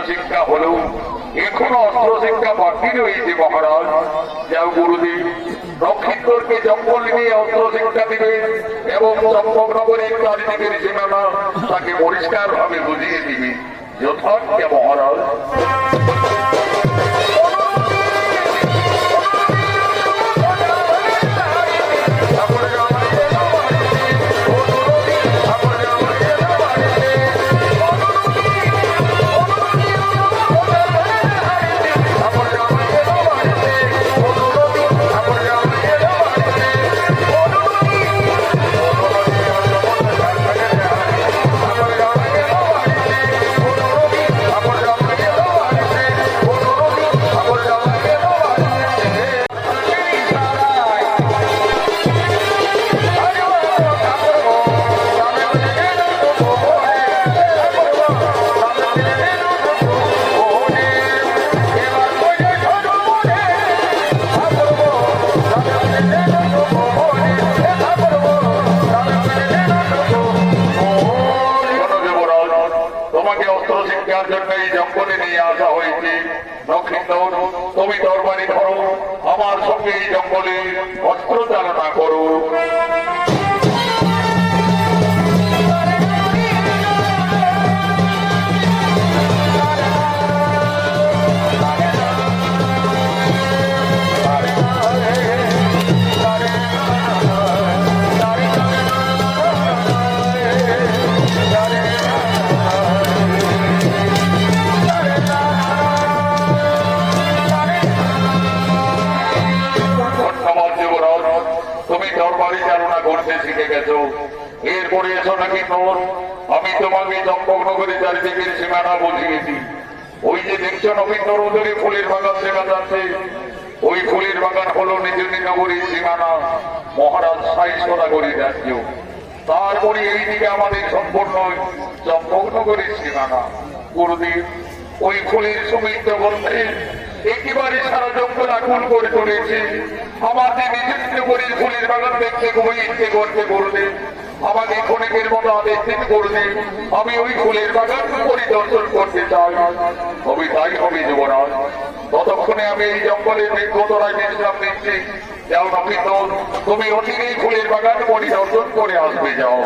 শিক্ষা হলেও এখনো অস্ত্র শিক্ষা বাকি রয়েছে মহারাজ। যাও গুরুদেব, লক্ষিন্দরকে জঙ্গল নিয়ে অস্ত্র শিক্ষা দিবে এবং চম্পকনগরের চারিদিকের সীমানা তাকে পরিষ্কার ভাবে বুঝিয়ে দিবে। যথাজ্ঞা মহারাজ। তুমি দরবারে ধরো, আমার সঙ্গে এই জঙ্গলে অস্ত্র চালনা করো। এরপরে এসো নাকি তোর, আমি তোমাকে চম্পকনগরে চারিদিকের সীমানা বুঝিয়েছি। ওই যে দেখছো নবীন্দর ওদের ফুলের বাগান দেখা যাচ্ছে, ওই ফুলের বাগান হলো নিজনী নগরীর সীমানা, মহারাজ সাইসোনাগরীর রাজ্য। তারপরে এইদিকে আমাদের সম্পূর্ণ চম্পকনগরীর সীমানা। গুরুদেব, ওই ফুলের সুমিত্র বলতে একেবারে সারা জঙ্গল আগুন করে তুলেছে। আমাদের নিজনী নগরীর ফুলের বাগান দেখতে খুবই ইচ্ছে করছে গুরুদেব। আমাকে ক্ষণিকের মতো আদেশ দিন গুরুদেব, আমি ওই ফুলের বাগান পরিদর্শন করতে চাই। তবে তাই হবে যুবরাজ। ততক্ষণে আমি এই জঙ্গলের বিজ্ঞতরায় বিশ্রাম নিচ্ছি। যাও নবীন্দর, তুমি অচিরেই ফুলের বাগান পরিদর্শন করে আসবে। যাও।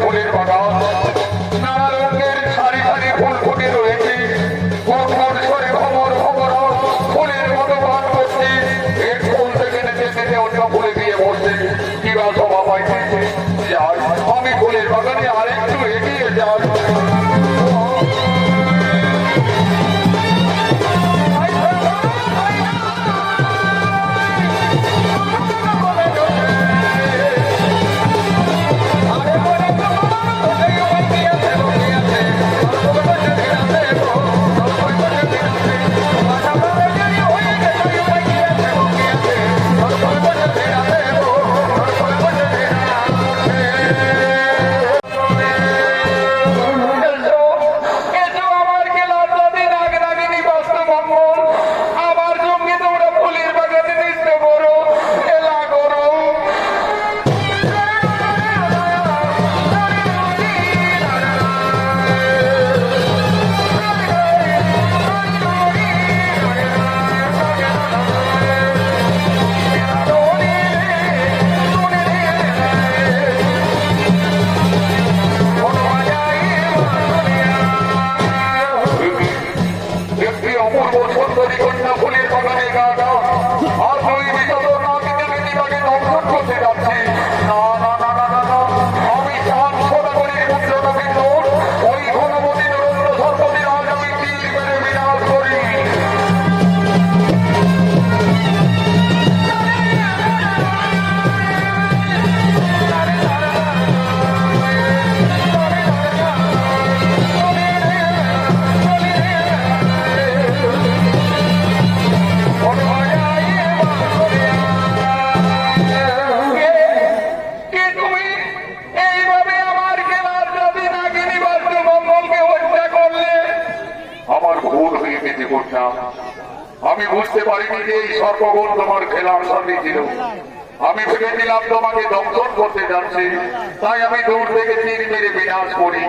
ফুলের বাগান নানা রঙের সারি সারি ফুল ফুটে রয়েছে। ফুলের মতো গান করছে পারিনি যে এই সর্বগুণ তোমার খেলার সাথে ছিল। আমি ভেবেছিলাম তোমাকে দংশন করতে যাচ্ছি, তাই আমি দূর থেকে তীর মেরে বিনাশ করি।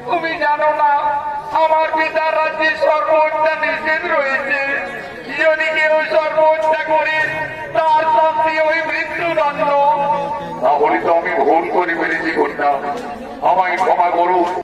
তুমি জানো না আমার পিতার রাজ্যে সর্বহত্যা নিষেধ রয়েছে। যদি কেউ সর্বহত্যা করে তার শাস্তি ওই মৃত্যুদণ্ড। তাহলে তো আমি ভুল করে ফেলেছি কন্যা, আমায় ক্ষমা করুন।